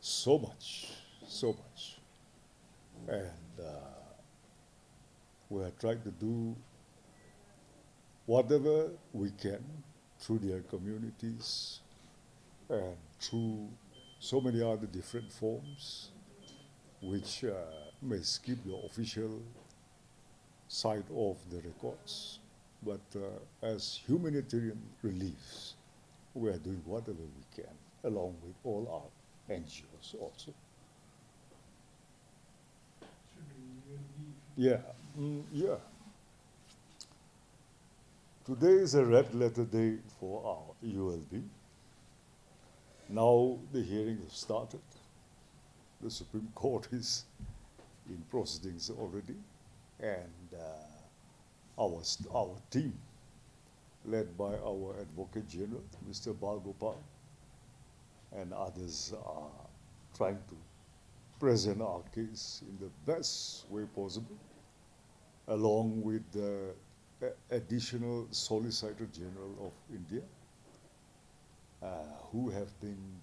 so much, so much. And we are trying to do whatever we can through their communities and through so many other different forms which may skip the official side of the records. But as humanitarian reliefs, we are doing whatever we can, along with all our NGOs also. Yeah, yeah. Today is a red letter day for our ULB. Now the hearing has started. The Supreme Court is in proceedings already, and our team, led by our Advocate General, Mr. Balgopal, and others are trying to present our case in the best way possible, along with the additional Solicitor General of India, who have been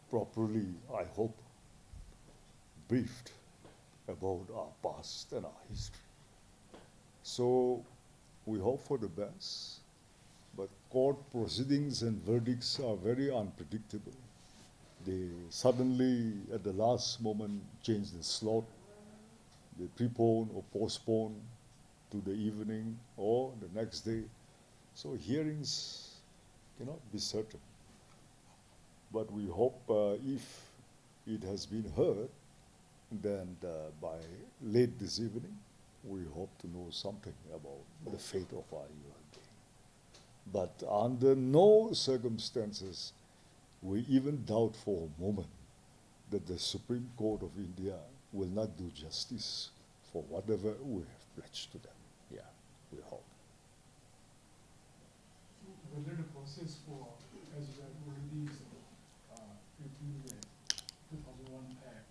properly, I hope, briefed about our past and our history. So we hope for the best, but court proceedings and verdicts are very unpredictable. They suddenly, at the last moment, change the slot. They prepone or postpone to the evening or the next day. So hearings cannot be certain. But we hope if it has been heard, then by late this evening, we hope to know something about the fate of our ULB. But under no circumstances we even doubt for a moment that the Supreme Court of India will not do justice for whatever we have pledged to them. Yeah, we hope. Whether the process for, as you have already repealed the 2001 Act,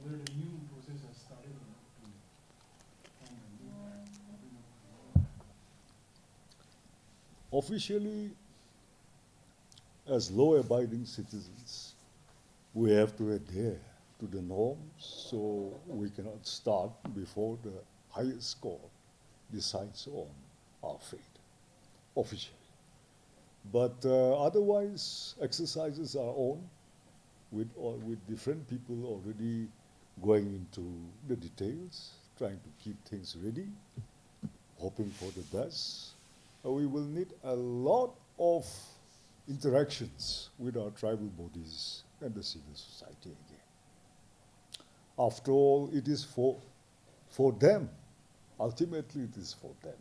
whether the new process has started or not to find a new act, Officially, as law-abiding citizens, we have to adhere to the norms, so we cannot start before the highest court decides on our fate, officially. But otherwise, exercises are on with different people already going into the details, trying to keep things ready, hoping for the best. We will need a lot of interactions with our tribal bodies and the civil society again. After all, it is for them. Ultimately, it is for them.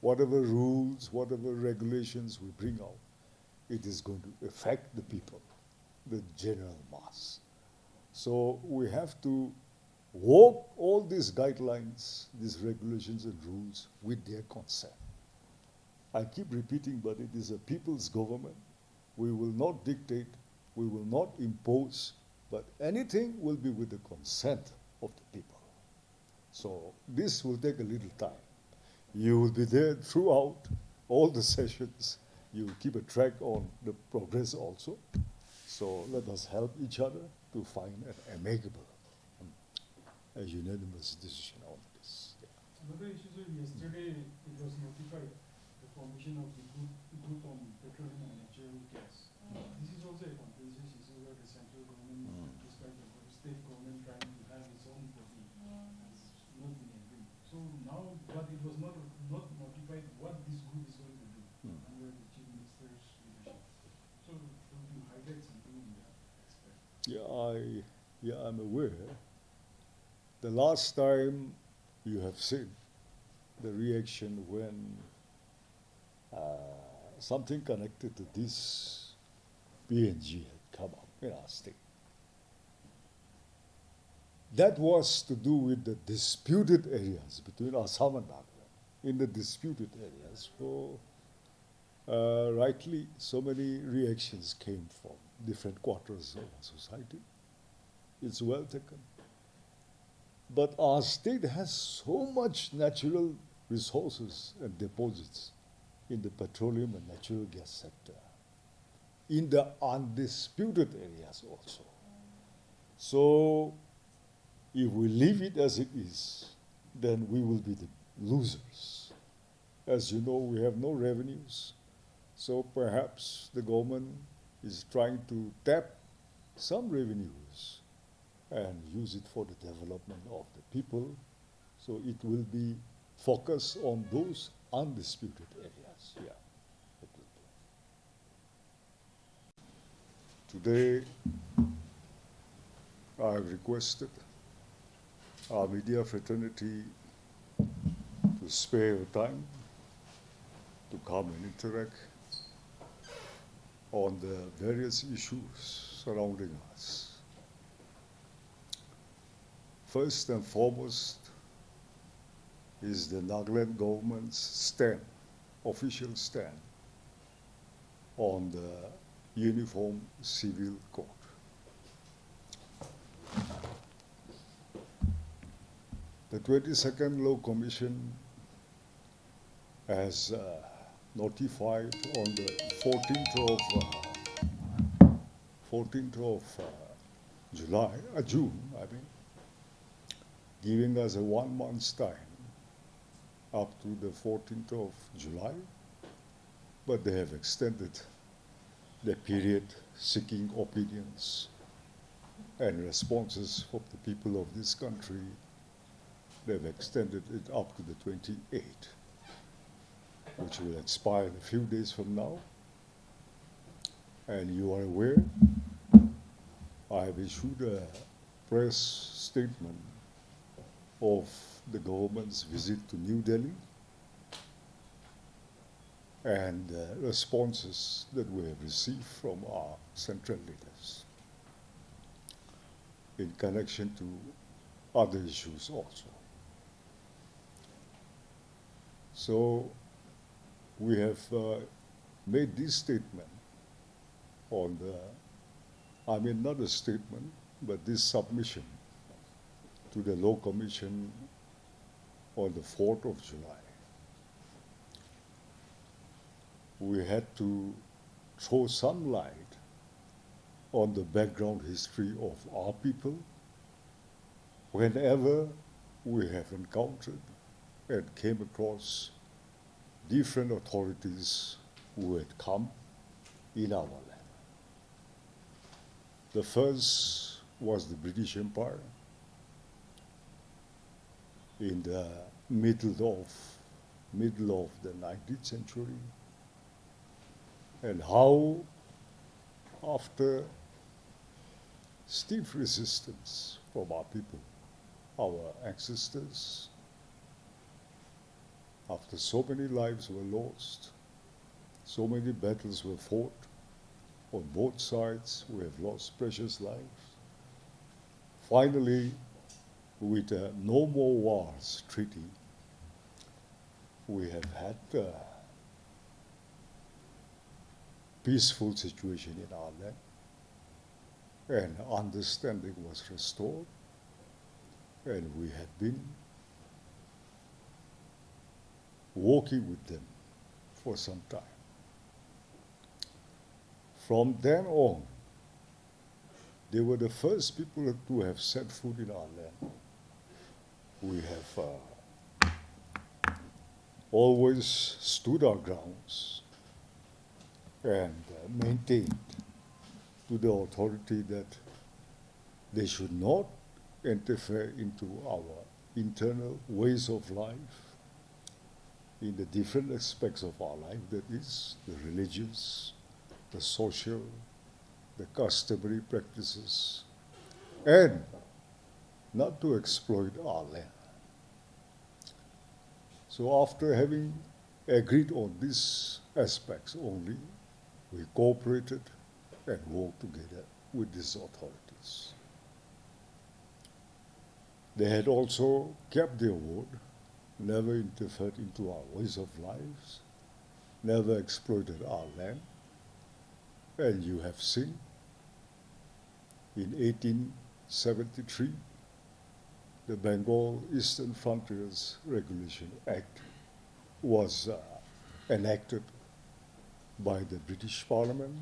Whatever rules, whatever regulations we bring out, it is going to affect the people, the general mass. So we have to walk all these guidelines, these regulations and rules with their consent. I keep repeating, but it is a people's government. We will not dictate, we will not impose, but anything will be with the consent of the people. So this will take a little time. You will be there throughout all the sessions. You will keep a track on the progress also. So let us help each other to find an amicable, a unanimous decision on this. Yeah. another issue, sir, yesterday it was notified the formation of the group on petroleum and natural gas. This is also a contentious issue where the central government, despite the state government trying to have its own body, has not been agreed. So now, but it was not notified what this group is going to do under the chief minister's leadership. So could you highlight something in that aspect? Yeah, I'm aware. The last time you have seen the reaction when something connected to this PNG had come up in our state. That was to do with the disputed areas between Assam and Nagaland. In the disputed areas, rightly, so many reactions came from different quarters of our society. It's well taken. But our state has so much natural resources and deposits in the petroleum and natural gas sector, in the undisputed areas also. So if we leave it as it is, then we will be the losers. As you know, we have no revenues, so perhaps the government is trying to tap some revenues and use it for the development of the people. So it will be focused on those undisputed areas. Yeah, it will be. Today, I have requested our media fraternity to spare your time to come and interact on the various issues surrounding us. First and foremost is the Nagaland government's stand, official stand, on the Uniform Civil Code. The 22nd Law Commission has notified on the 14th of June, giving us a 1 month's time up to the 14th of July, but they have extended the period seeking opinions and responses of the people of this country. They've extended it up to the 28th, which will expire in a few days from now. And you are aware, I have issued a press statement of the government's visit to New Delhi and responses that we have received from our central leaders in connection to other issues also. So we have made this statement on the, not a statement, but this submission to the Law Commission on the 4th of July. We had to throw some light on the background history of our people whenever we have encountered and came across different authorities who had come in our land. The first was the British Empire in the middle of the 19th century, and how after stiff resistance from our people, our ancestors, after so many lives were lost, so many battles were fought on both sides, we have lost precious lives. Finally, with a No More Wars treaty, we have had a peaceful situation in our land, and understanding was restored, and we have been working with them for some time. From then on, they were the first people to have set foot in our land. We have always stood our grounds and maintained to the authority that they should not interfere into our internal ways of life, in the different aspects of our life, that is, the religious, the social, the customary practices, and not to exploit our land. So after having agreed on these aspects only, we cooperated and worked together with these authorities. They had also kept their word, never interfered into our ways of lives, never exploited our land. And you have seen, in 1873, the Bengal Eastern Frontier Regulation Act was enacted by the British Parliament,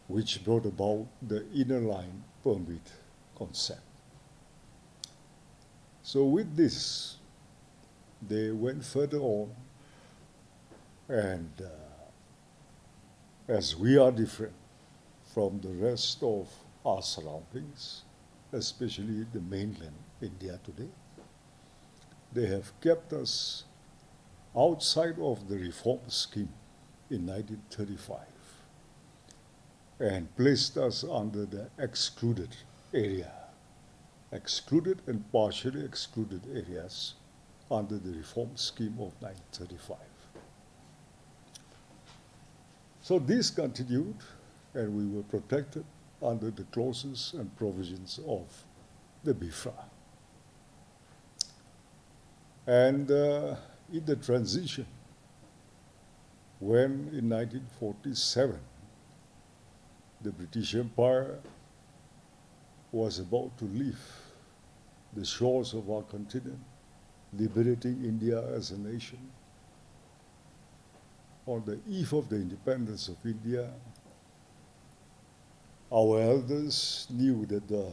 which brought about the inner line permit consent. So with this, they went further on, and as we are different from the rest of our surroundings, especially the mainland India today, they have kept us outside of the reform scheme in 1935 and placed us under the excluded area, excluded and partially excluded areas under the reform scheme of 1935. So this continued, and we were protected under the clauses and provisions of the BIFRA. And in the transition, when in 1947 the British Empire was about to leave the shores of our continent, liberating India as a nation, on the eve of the independence of India, our elders knew that the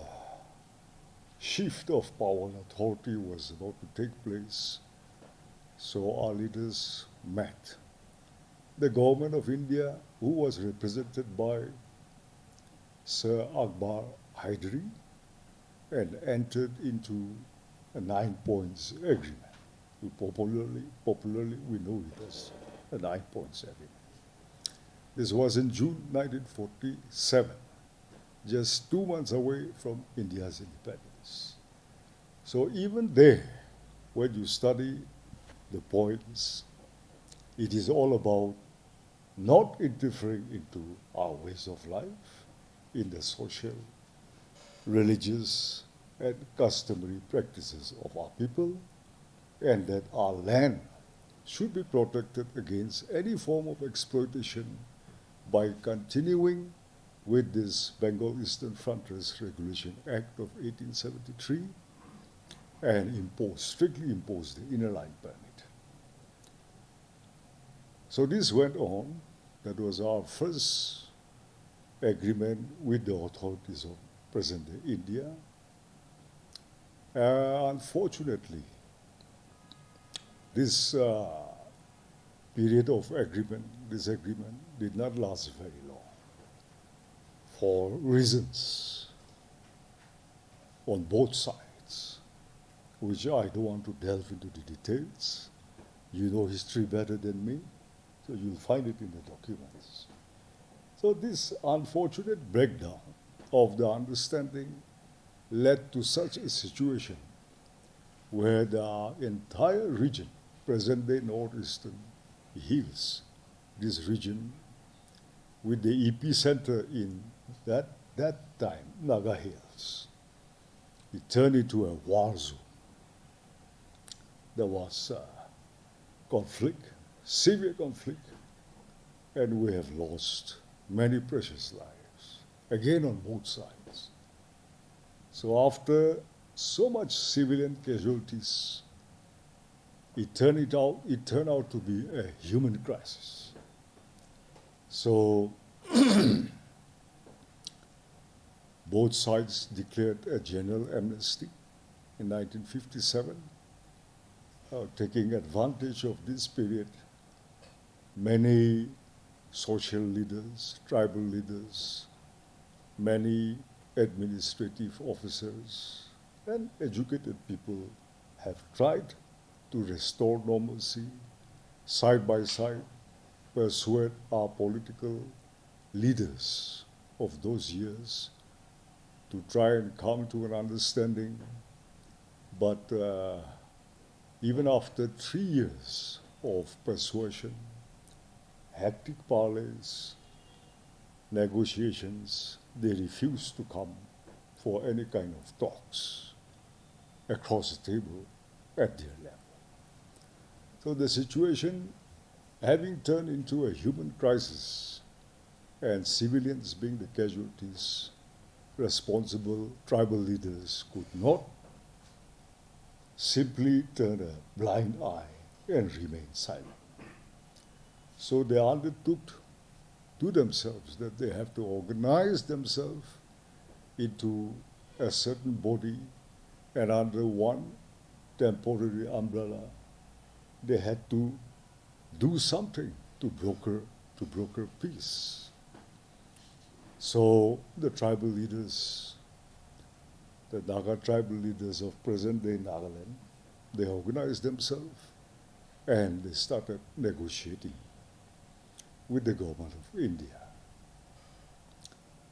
shift of power and authority was about to take place, so our leaders met. The government of India, who was represented by Sir Akbar Hydari, and entered into a 9 points agreement. Popularly, we know it as a 9 points agreement. This was in June 1947, just 2 months away from India's independence. So even there, when you study the points, it is all about not interfering into our ways of life in the social, religious, and customary practices of our people, and that our land should be protected against any form of exploitation by continuing with this Bengal Eastern Frontiers Regulation Act of 1873 and strictly impose the inner line permit. So this went on. That was our first agreement with the authorities of present-day India. Unfortunately, this period of agreement, this agreement did not last very long for reasons on both sides, which I don't want to delve into the details. You know history better than me, so you'll find it in the documents. So this unfortunate breakdown of the understanding led to such a situation where the entire region, present-day northeastern hills, this region with the epicenter in that time, Naga Hills, it turned into a war zone. There was conflict, severe conflict, and we have lost many precious lives, again on both sides. So after so much civilian casualties, it turned out to be a human crisis. So both sides declared a general amnesty in 1957, taking advantage of this period. Many social leaders, tribal leaders, many administrative officers, and educated people have tried to restore normalcy, side by side, persuade our political leaders of those years to try and come to an understanding. But even after 3 years of persuasion, hectic parleys, negotiations, they refused to come for any kind of talks across the table at their level. So the situation, having turned into a human crisis and civilians being the casualties, responsible tribal leaders could not simply turn a blind eye and remain silent. So they undertook to themselves that they have to organize themselves into a certain body and under one temporary umbrella, they had to do something to broker peace. So the tribal leaders, the Naga tribal leaders of present-day Nagaland, they organized themselves and they started negotiating with the government of India.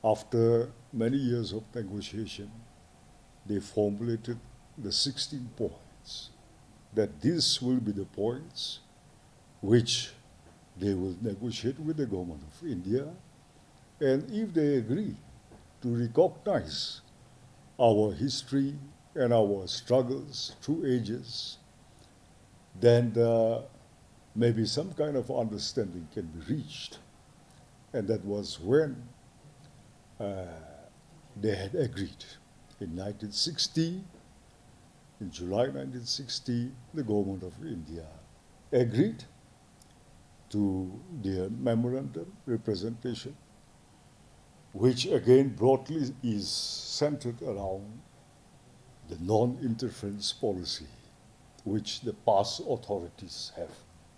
After many years of negotiation, they formulated the 16 points, that these will be the points which they will negotiate with the government of India, and if they agree to recognize our history and our struggles through ages, then maybe some kind of understanding can be reached. And that was when they had agreed. In 1960, in July 1960, the government of India agreed to their memorandum representation, which again broadly is centered around the non-interference policy, which the past authorities have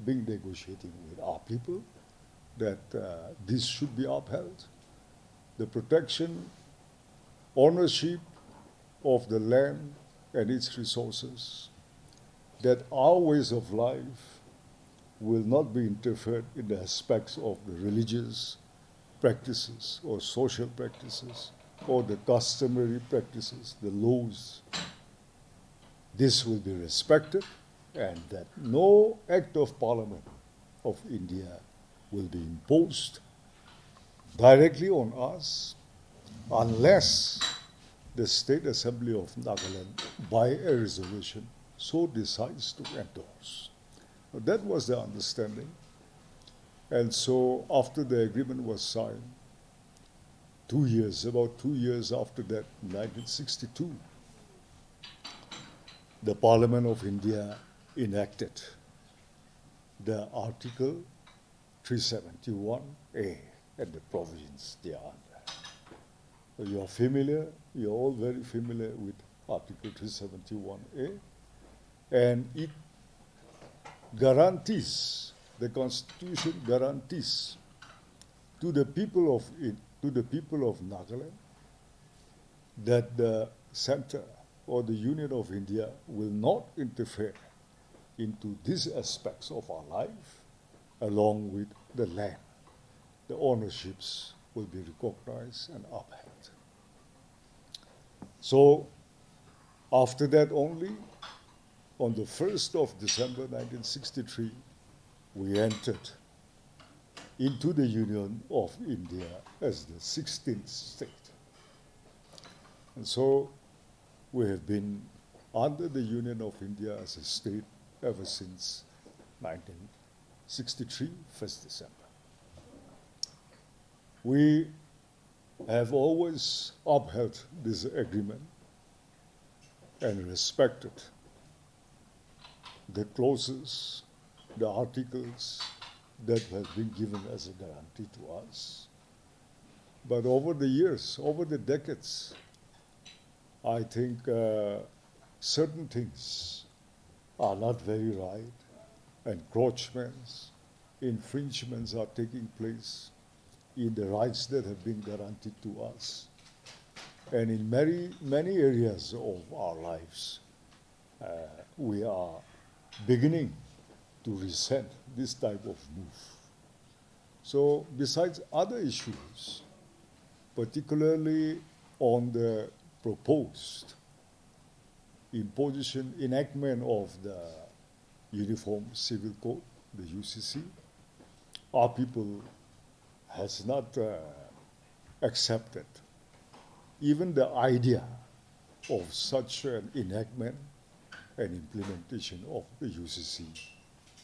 been negotiating with our people, that this should be upheld. The protection, ownership of the land and its resources, that our ways of life will not be interfered in the aspects of the religious practices or social practices or the customary practices, the laws. This will be respected, and that no act of Parliament of India will be imposed directly on us unless the State Assembly of Nagaland, by a resolution, so decides to endorse. Now, that was the understanding. And so after the agreement was signed, about 2 years after that, 1962, the Parliament of India enacted the Article 371A and the provisions thereunder. So you are familiar, you're all very familiar with Article 371A, and it guarantees, the Constitution guarantees to the people of Nagaland that the center or the Union of India will not interfere into these aspects of our life along with the land. The ownerships will be recognized and upheld. So after that only, on the 1st of December 1963, we entered into the Union of India as the 16th state. And so we have been under the Union of India as a state ever since 1963, 1st December. We have always upheld this agreement and respected the clauses, the articles that have been given as a guarantee to us. But over the years, over the decades, I think certain things are not very right. Encroachments, infringements are taking place in the rights that have been guaranteed to us. And in many areas of our lives, we are beginning to resent this type of move. So besides other issues, particularly on the proposed enactment of the Uniform Civil Code, the UCC, our people has not accepted even the idea of such an enactment and implementation of the UCC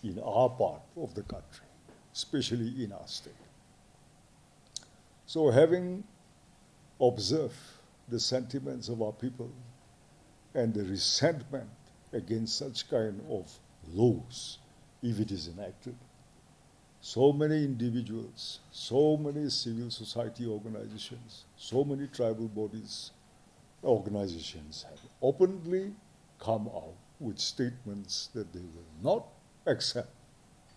in our part of the country, especially in our state. So having observed the sentiments of our people and the resentment against such kind of laws, if it is enacted, so many individuals, so many civil society organizations, so many tribal bodies organizations have openly come out with statements that they will not accept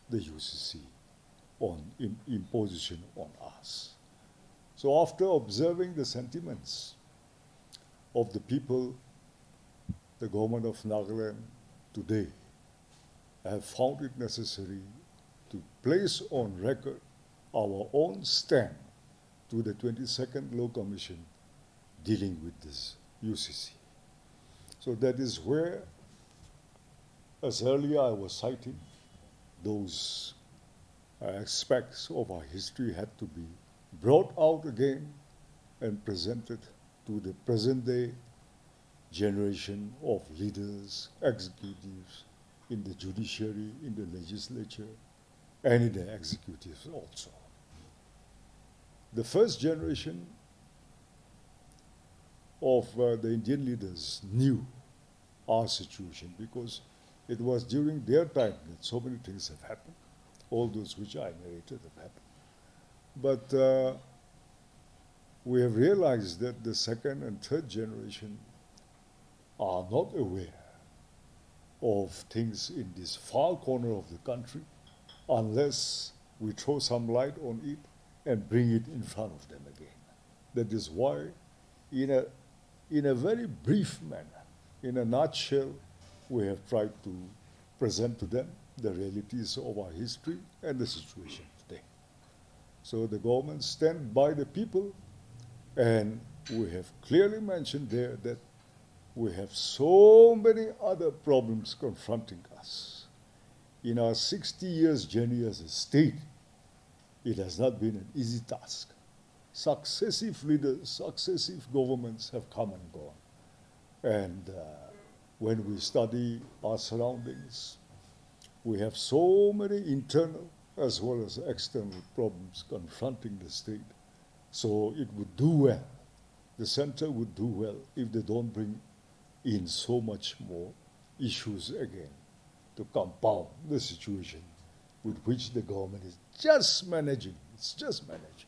the UCC on imposition on us. So after observing the sentiments of the people, the government of Nagaland today have found it necessary to place on record our own stand to the 22nd Law Commission dealing with this UCC. So that is where, as earlier I was citing, those aspects of our history had to be brought out again and presented to the present day generation of leaders, executives in the judiciary, in the legislature, and in the executives also. The first generation of the Indian leaders knew our situation because it was during their time that so many things have happened. All those which I narrated have happened. But we have realized that the second and third generation are not aware of things in this far corner of the country unless we throw some light on it and bring it in front of them again. That is why, in a very brief manner, in a nutshell, we have tried to present to them the realities of our history and the situation today. So the government stands by the people, and we have clearly mentioned there that we have so many other problems confronting us. In our 60 years journey as a state, it has not been an easy task. Successive leaders, successive governments have come and gone. And when we study our surroundings, we have so many internal as well as external problems confronting the state. So it would do well, the center would do well if they don't bring in so much more issues again to compound the situation with which the government is just managing. It's just managing.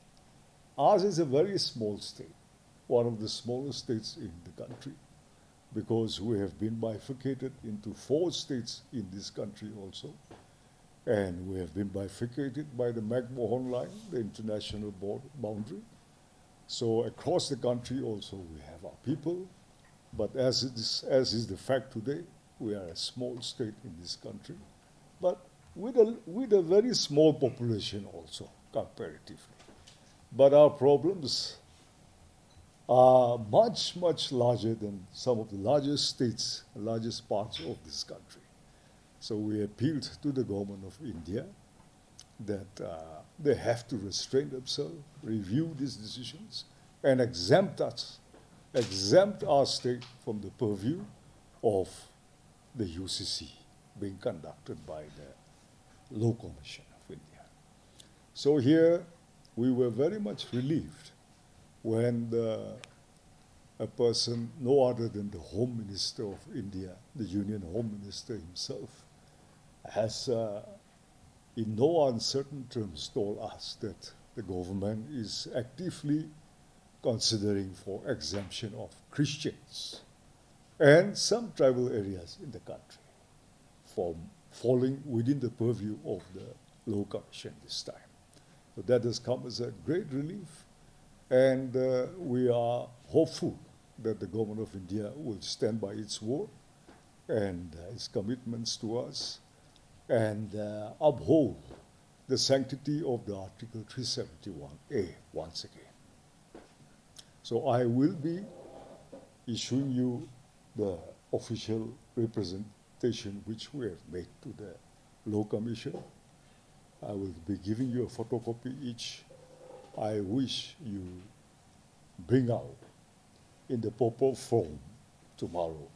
Ours is a very small state, one of the smallest states in the country, because we have been bifurcated into 4 states in this country also. And we have been bifurcated by the McMahon line, the international boundary. So across the country also we have our people, but as is the fact today, we are a small state in this country, but with a very small population also, comparatively. But our problems are much, much larger than some of the largest states, largest parts of this country. So we appealed to the government of India that they have to restrain themselves, review these decisions, and exempt us, exempt our state from the purview of the UCC being conducted by the Law Commission of India. So here we were very much relieved when a person, no other than the Home Minister of India, the Union Home Minister himself, has in no uncertain terms told us that the government is actively considering for exemption of Christians and some tribal areas in the country from falling within the purview of the Law Commission this time. So that has come as a great relief, and we are hopeful that the government of India will stand by its word and its commitments to us and uphold the sanctity of the Article 371A once again. So I will be issuing you the official representation which we have made to the Law Commission. I will be giving you a photocopy each. I wish you bring out in the proper form tomorrow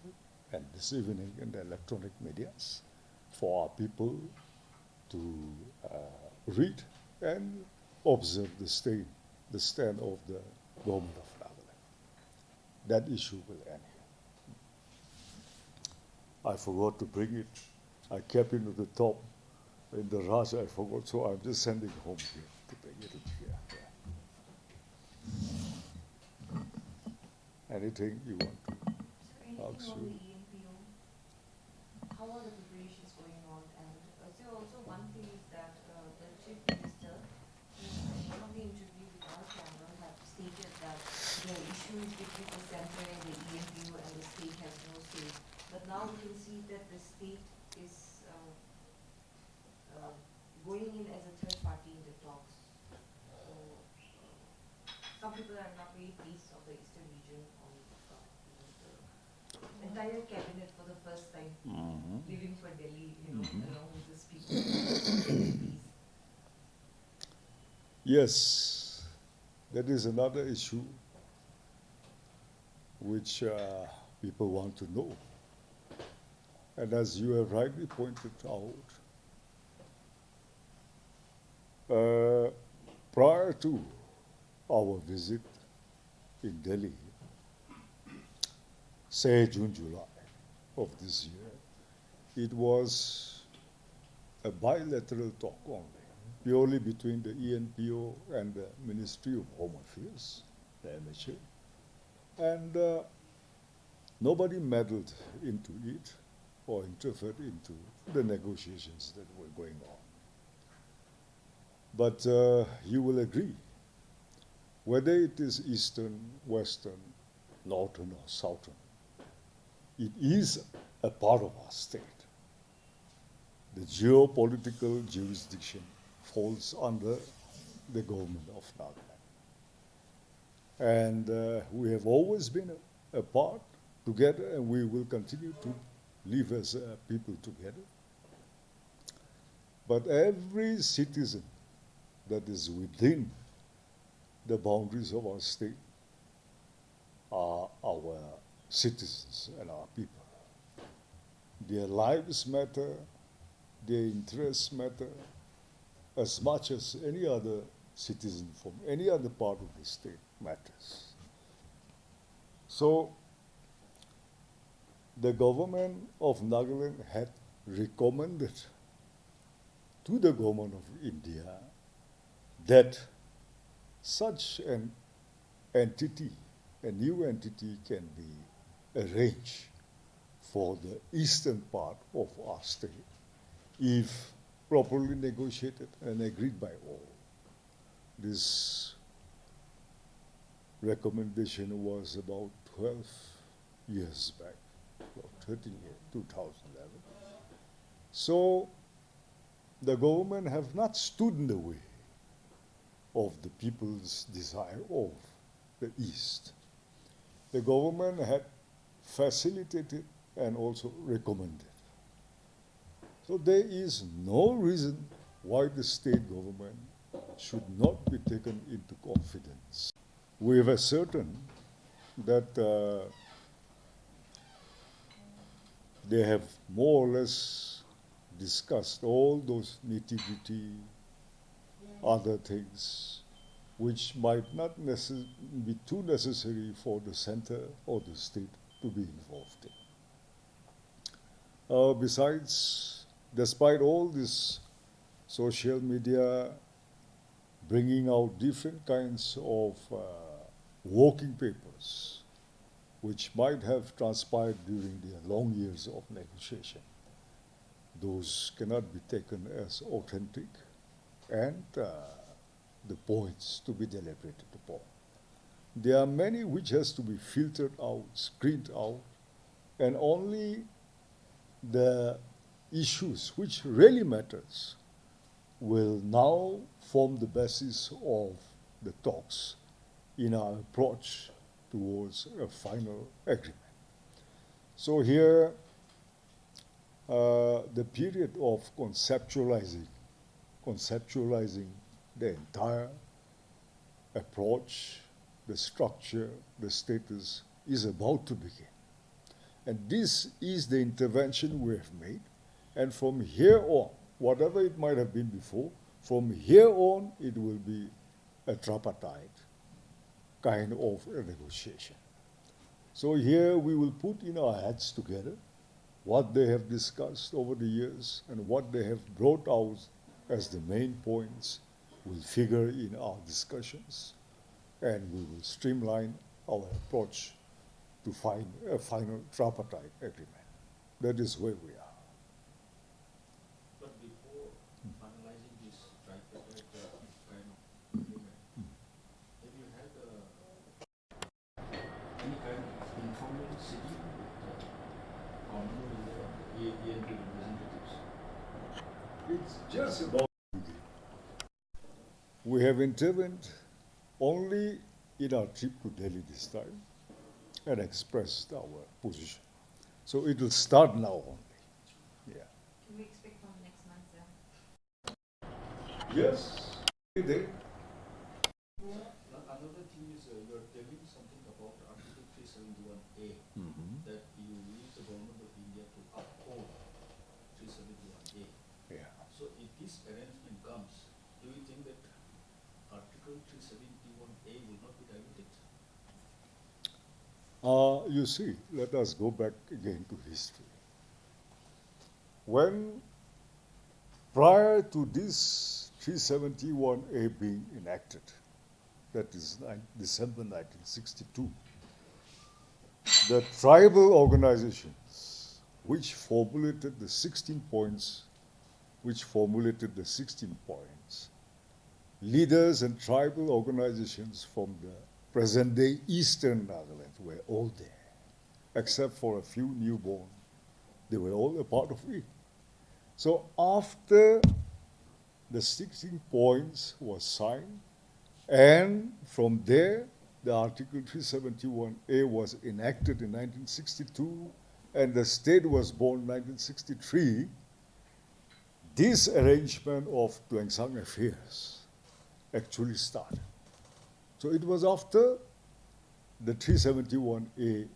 and this evening in the electronic medias for our people to read and observe the stand of the government of Nagaland. That issue will end here. I forgot to bring it. I kept it at the top. In the rush, I forgot, so I'm just sending home here to bring it here. anything you want to? So anything Ask on you. the EMPO? How are the preparations going on? And so also one thing is that the chief minister, in one of the interview with our channel, have stated that the issue is between the center and the EMPO and the state has no say. But now we can see that the state is going in as a third party in the talks. So some people are not very pleased of the eastern region on the entire cabinet for the first time leaving for Delhi, along with the speaker. Yes, that is another issue which people want to know. And as you have rightly pointed out, prior to our visit in Delhi, say June, July of this year, it was a bilateral talk only, purely between the ENPO and the Ministry of Home Affairs, the MHA. And nobody meddled into it or interfered into the negotiations that were going on. But you will agree, whether it is Eastern, Western, Northern or Southern, it is a part of our state. The geopolitical jurisdiction falls under the government of Nagaland. And we have always been a part together, and we will continue to live as people together. But every citizen that is within the boundaries of our state are our citizens and our people. Their lives matter, their interests matter as much as any other citizen from any other part of the state matters. So the government of Nagaland had recommended to the government of India that such an entity, a new entity, can be arranged for the eastern part of our state if properly negotiated and agreed by all. This recommendation was about 12 years back, about 13 years, 2011. So the government have not stood in the way of the people's desire of the East. The government had facilitated and also recommended. So there is no reason why the state government should not be taken into confidence. We have ascertained that they have more or less discussed all those nitty-gritty other things which might not be too necessary for the center or the state to be involved in. Besides, despite all this social media bringing out different kinds of working papers which might have transpired during the long years of negotiation, those cannot be taken as authentic and the points to be deliberated upon. There are many which has to be filtered out, screened out, and only the issues which really matters will now form the basis of the talks in our approach towards a final agreement. So here, the period of conceptualizing the entire approach, the structure, the status is about to begin. And this is the intervention we have made. And from here on, whatever it might have been before, from here on it will be a tripartite kind of a negotiation. So here we will put in our heads together what they have discussed over the years and what they have brought out as the main points will figure in our discussions, and we will streamline our approach to find a final tripartite agreement. That is where we are. But before finalizing this tripartite kind of agreement, have you had any kind of informal sitting with government or ANP representatives? It's just about. We have intervened only in our trip to Delhi this time and expressed our position. So it will start now only. Yeah. Can we expect from next month, sir? Yes. They, Another thing is you're telling something about Article 371A that you need the government of India to uphold 371A. yeah. So if this arrangement comes, do you think that Article 371A will not be diluted? You see, let us go back again to history. When, prior to this 371A being enacted, that is December 1962, the tribal organizations which formulated the 16 points, leaders and tribal organizations from the present-day Eastern Nagaland were all there, except for a few newborn. They were all a part of it. So after the 16 points was signed, and from there, the Article 371A was enacted in 1962, and the state was born in 1963, this arrangement of Tuengsang affairs actually started. So it was after the 371A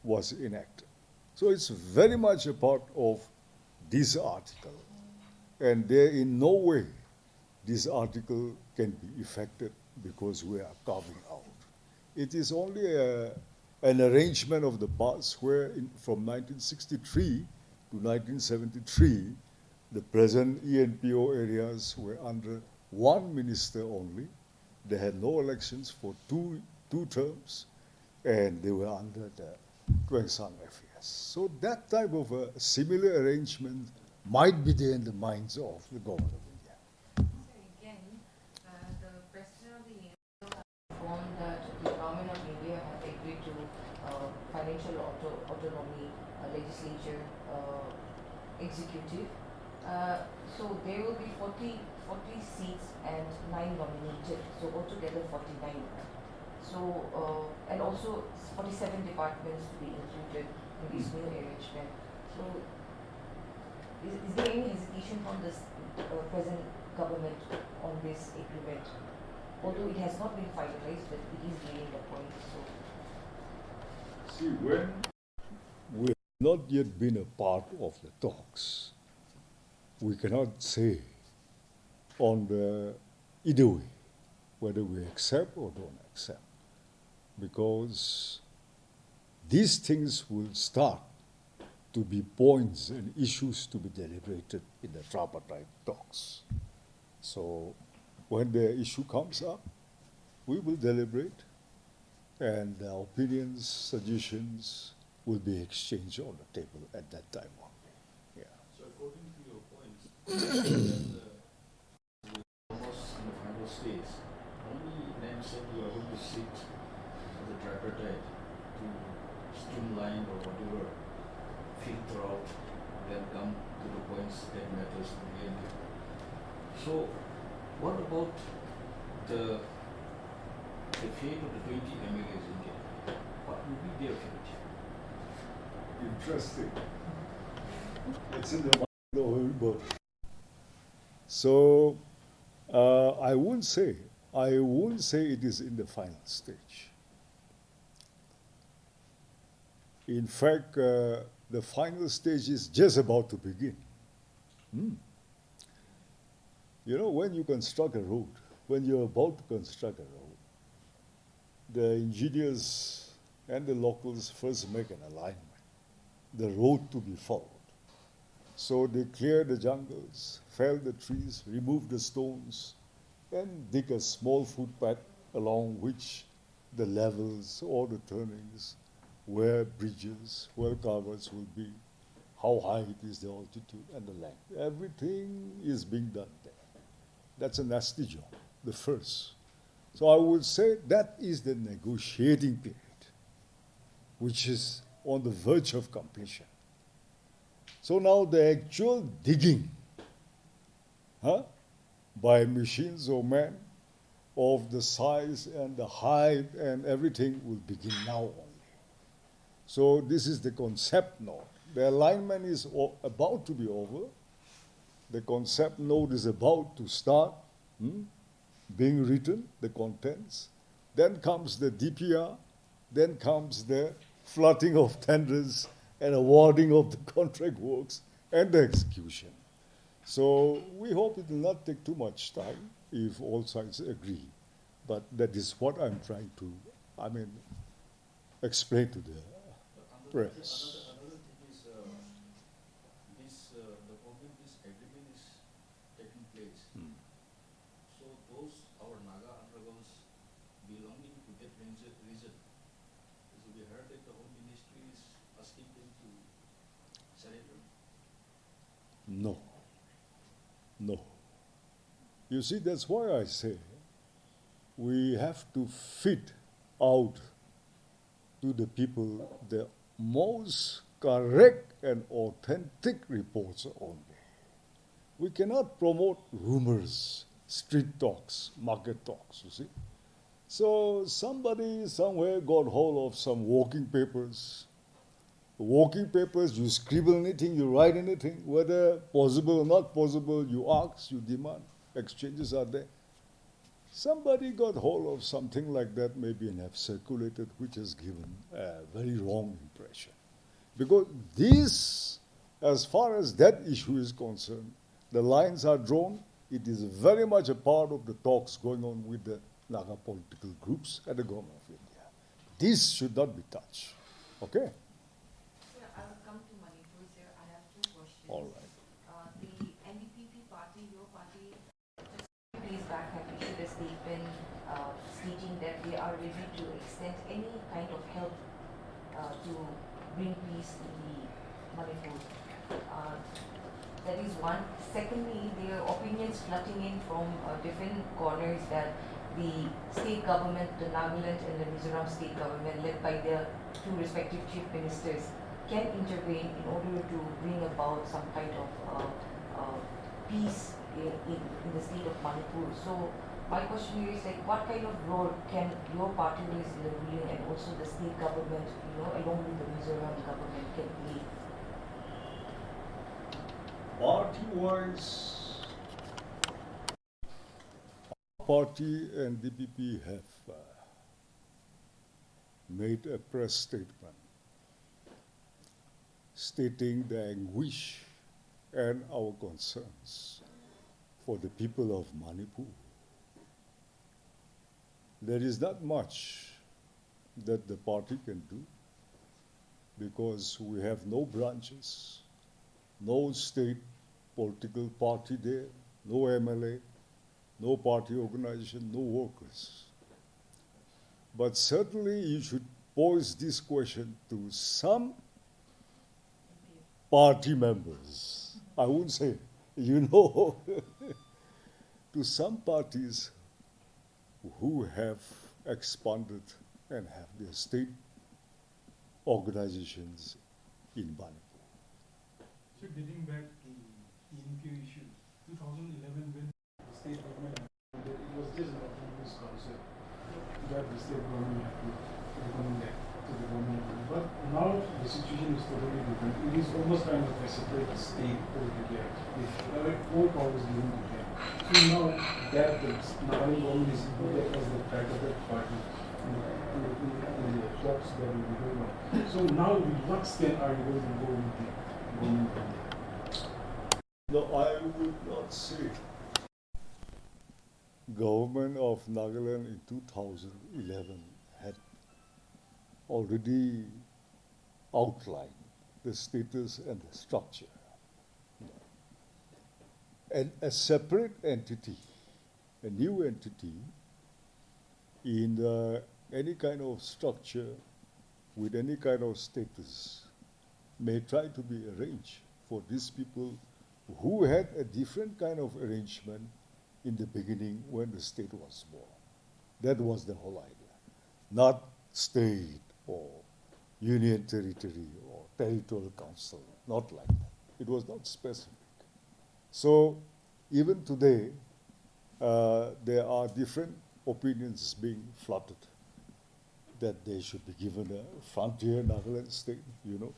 was enacted. So it's very much a part of this article, and there in no way this article can be effected because we are carving out. It is only an arrangement of the past where from 1963 to 1973, the present ENPO areas were under one minister only. They had no elections for two terms, and they were under the Tuengsang affairs. So that type of a similar arrangement might be there in the minds of the government of India. So again, the President of the Union informed that the Government of India has agreed to financial autonomy, legislature, executive. So there will be 40 seats and 9 nominated, so altogether 49. So, and also 47 departments to be included in this new arrangement. So, is there any hesitation from this present government on this agreement? Although it has not been finalized, but it is gaining the point. So, See, when we have not yet been a part of the talks, we cannot say on the either way whether we accept or don't accept, because these things will start to be points and issues to be deliberated in the tripartite talks. So when the issue comes up, we will deliberate, and our opinions, suggestions will be exchanged on the table at that time only. Yeah. So according to your points, that almost in the final stage, only name said you are going to sit as a tripartite to streamline or whatever, filter out, then come to the points that matters to the end. So what about the fate of the 20 MLAs in India? What will be their fate? Interesting. It's in the mind of everybody. So I won't say it is in the final stage. In fact, the final stage is just about to begin. You know, when you construct a road, when you're about to construct a road, the engineers and the locals first make an alignment, the road to be followed. So they clear the jungles, fell the trees, remove the stones, and dig a small footpath along which the levels or the turnings where bridges, where culverts will be, how high it is, the altitude and the length. Everything is being done there. That's a nasty job, the first. So I would say that is the negotiating period, which is on the verge of completion. So now the actual digging, by machines or men, of the size and the height and everything will begin now only. So this is the concept node. The alignment is about to be over. The concept node is about to start being written, the contents. Then comes the DPR. Then comes the flooding of tenders and awarding of the contract works and the execution. So we hope it will not take too much time if all sides agree. But that is what I'm trying to, explain to the press. Another thing is the moment this agreement is taking place. So those our Naga undergrounds belonging to that region, so we heard that the Home Ministry is asking them to surrender. No. No. You see, that's why I say we have to fit out to the people the most correct and authentic reports only. We cannot promote rumors, street talks, market talks, you see. So somebody somewhere got hold of some working papers. Working papers, you scribble anything, you write anything, whether possible or not possible, you ask, you demand, exchanges are there. Somebody got hold of something like that, maybe, and have circulated, which has given a very wrong impression. Because this, as far as that issue is concerned, the lines are drawn. It is very much a part of the talks going on with the Naga political groups and the government of India. This should not be touched. Okay? Sir, I will come to Manipur, sir. I have two questions. All right. The NDPP party, your party, just a few days back have issued a statement stating that they are ready to extend any kind of help to bring peace in the Manipur. That is one. Secondly, there are opinions flooding in from different corners that the state government, the Nagaland and the Mizoram state government, led by their two respective chief ministers, can intervene in order to bring about some kind of peace in the state of Manipur. So my question is, like, what kind of role can your party who is in the ruling and also the state government, along with the Mizoram government, can play? Party-wise, party and DPP have made a press statement stating the anguish and our concerns for the people of Manipur. There is not much that the party can do because we have no branches, no state political party there, no MLA, no party organization, no workers. But certainly you should pose this question to some party members. I wouldn't say, to some parties who have expanded and have their state organizations in Manipur. So getting back to the ENQ issue, 2011 when the state government, it was just an autonomous concept that the state government had to recommend that to the government. But now the situation is totally different. It is almost kind of a separate state altogether. It's all powers given to them. So now that the Nagaland government is included as the tripartite party in the talks that will be going on. So now to what extent are you going to go with the government of India? No, I would not say government of Nagaland in 2011 had already outlined the status and the structure. And a separate entity, a new entity in any kind of structure with any kind of status may try to be arranged for these people who had a different kind of arrangement in the beginning when the state was born. That was the whole idea. Not state or union territory or territorial council, not like that. It was not specific. So even today, there are different opinions being floated that they should be given a frontier Nagaland state, you know.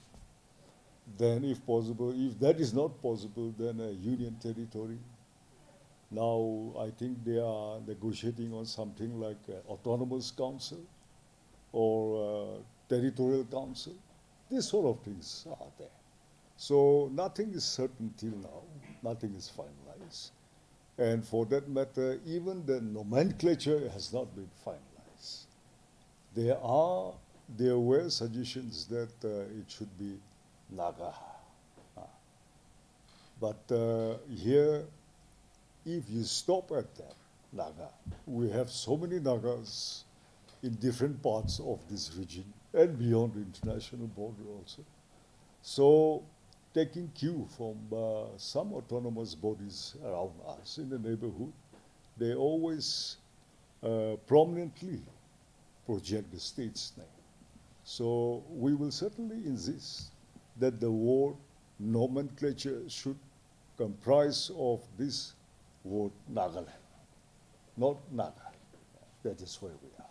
Then if possible, if that is not possible, then a union territory. Now I think they are negotiating on something like autonomous council or territorial council. These sort of things are there. So nothing is certain till now. Nothing is finalized. And for that matter, even the nomenclature has not been finalized. There were suggestions that it should be Naga. But here, if you stop at that, Naga, we have so many Nagas in different parts of this region and beyond the international border also. So taking cue from some autonomous bodies around us in the neighborhood, they always prominently project the state's name. So we will certainly insist that the word nomenclature should comprise of this word Nagaland, not Naga. That is where we are.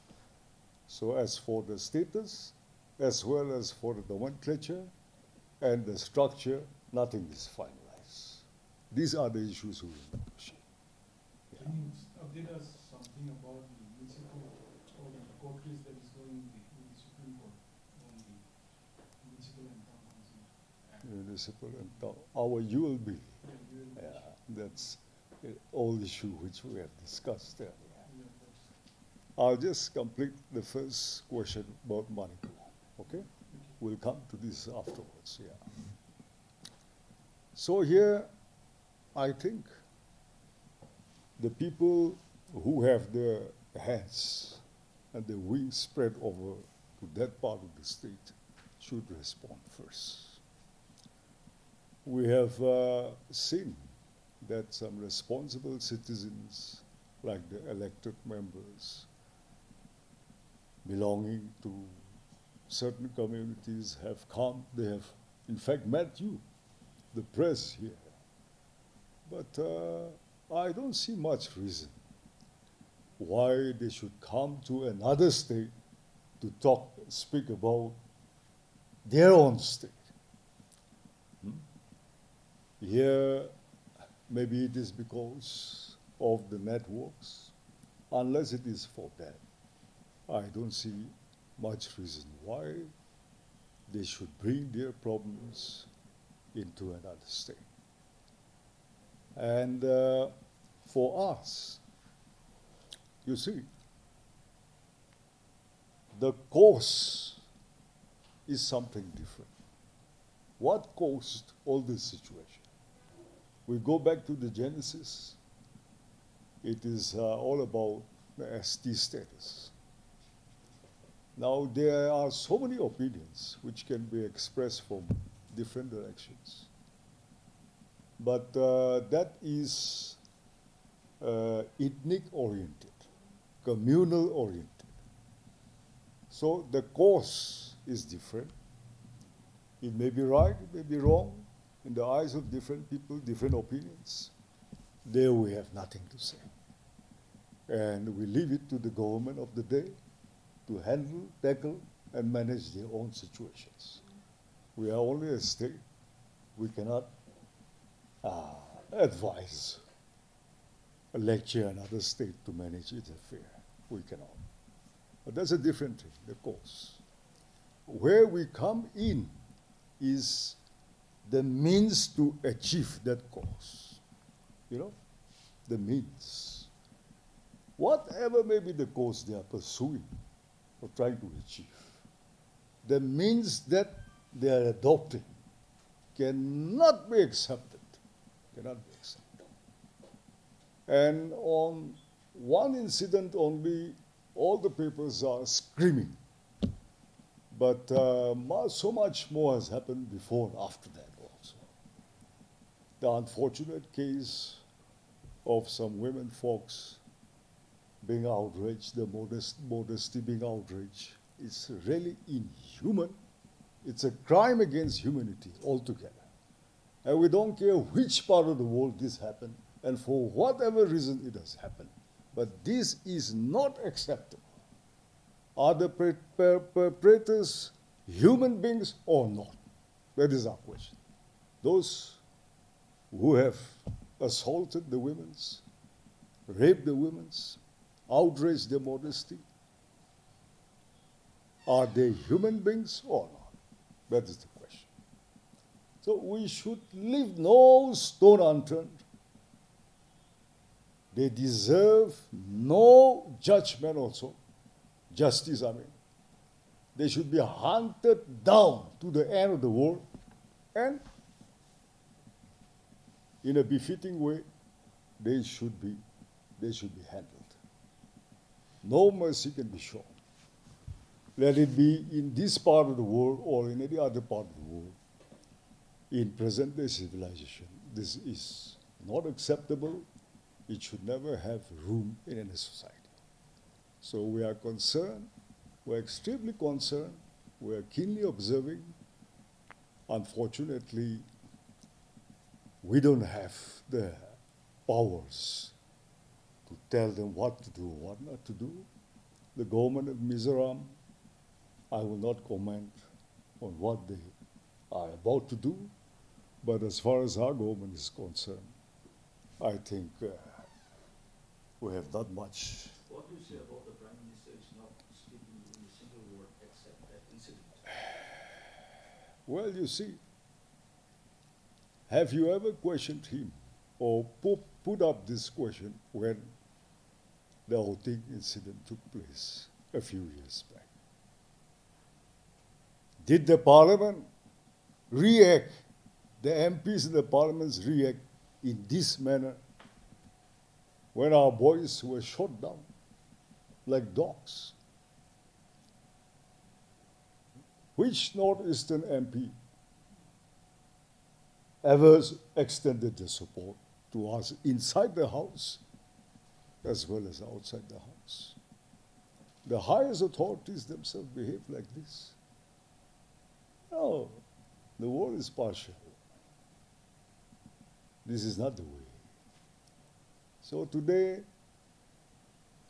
So as for the status, as well as for the nomenclature and the structure, nothing is finalized. These are the issues we will negotiate. Yeah. Can you update us something about the municipal or the court case that is going in the Supreme Court on the municipal and town council act? Municipal and town, our ULB. Yeah, you will- Yeah, that's an old issue which we have discussed earlier. yeah, that's- I'll just complete the first question about Manipur, okay? okay. We'll come to this afterwards, yeah. So here, I think the people who have their hands and their wings spread over to that part of the state should respond first. We have seen that some responsible citizens, like the elected members, belonging to certain communities have come, they have in fact met you, the press here. But I don't see much reason why they should come to another state to speak about their own state. Here, maybe it is because of the networks. Unless it is for that, I don't see much reason why they should bring their problems into another state. And for us, you see, the cause is something different. What caused all this situation? We go back to the Genesis. It is all about the ST status. Now, there are so many opinions which can be expressed from different directions. But that is ethnic oriented, communal oriented. So the cause is different. It may be right, it may be wrong. In the eyes of different people, different opinions. There we have nothing to say. And we leave it to the government of the day to handle, tackle, and manage their own situations. We are only a state. We cannot advise, lecture another state to manage its affair. We cannot. But that's a different thing, the cause. Where we come in is the means to achieve that cause. You know, the means. Whatever may be the cause they are pursuing or trying to achieve, the means that they are adopting cannot be accepted. Cannot be accepted. And on one incident only, all the papers are screaming. But so much more has happened before and after that also. The unfortunate case of some women folks being outraged, the modesty being outraged, it's really inhuman. It's a crime against humanity altogether. And we don't care which part of the world this happened and for whatever reason it has happened. But this is not acceptable. Are the perpetrators human beings or not? That is our question. Those who have assaulted the women's, raped the women's, outraged their modesty, are they human beings or not? That is the question. So we should leave no stone unturned. They deserve no judgment also. Justice, I mean. They should be hunted down to the end of the world and in a befitting way, they should be handled. No mercy can be shown. Let it be in this part of the world or in any other part of the world. In present-day civilization, this is not acceptable. It should never have room in any society. So we are concerned, we're extremely concerned, we're keenly observing. Unfortunately, we don't have the powers to tell them what to do, what not to do. The government of Mizoram, I will not comment on what they are about to do, but as far as our government is concerned, I think we have not much. What do you say about the Prime Minister is not speaking in a single word except that incident? Well, you see, have you ever questioned him or put up this question when the outing incident took place a few years back? Did the parliament react, the MPs in the parliaments react in this manner when our boys were shot down like dogs? Which northeastern MP ever extended their support to us inside the house as well as outside the house? The highest authorities themselves behave like this. No, the world is partial. This is not the way. So today,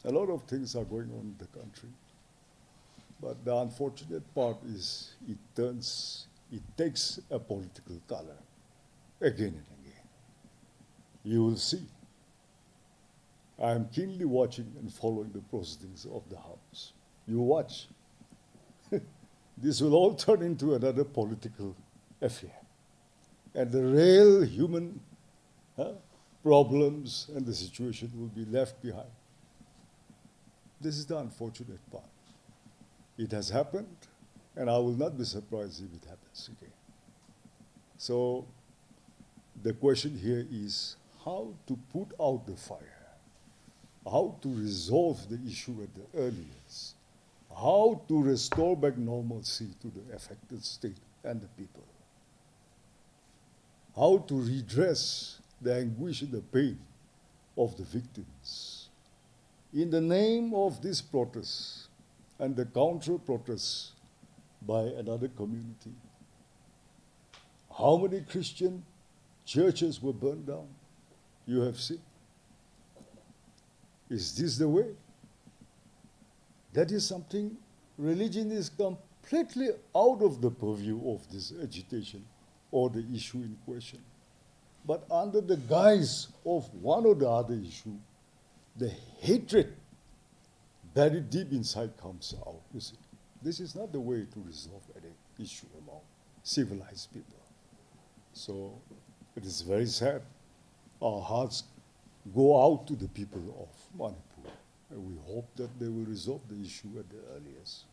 a lot of things are going on in the country. But the unfortunate part is it takes a political color again and again. You will see. I am keenly watching and following the proceedings of the House. You watch. This will all turn into another political affair. And the real human problems and the situation will be left behind. This is the unfortunate part. It has happened, and I will not be surprised if it happens again. So the question here is how to put out the fire, how to resolve the issue at the earliest, how to restore back normalcy to the affected state and the people, how to redress the anguish and the pain of the victims. In the name of this protest and the counter-protests by another community, how many Christian churches were burned down? You have seen. Is this the way? That is something, religion is completely out of the purview of this agitation or the issue in question. But under the guise of one or the other issue, the hatred buried deep inside comes out, you see. This is not the way to resolve any issue among civilized people. So it is very sad. Our hearts go out to the people of Manipur, and we hope that they will resolve the issue at the earliest.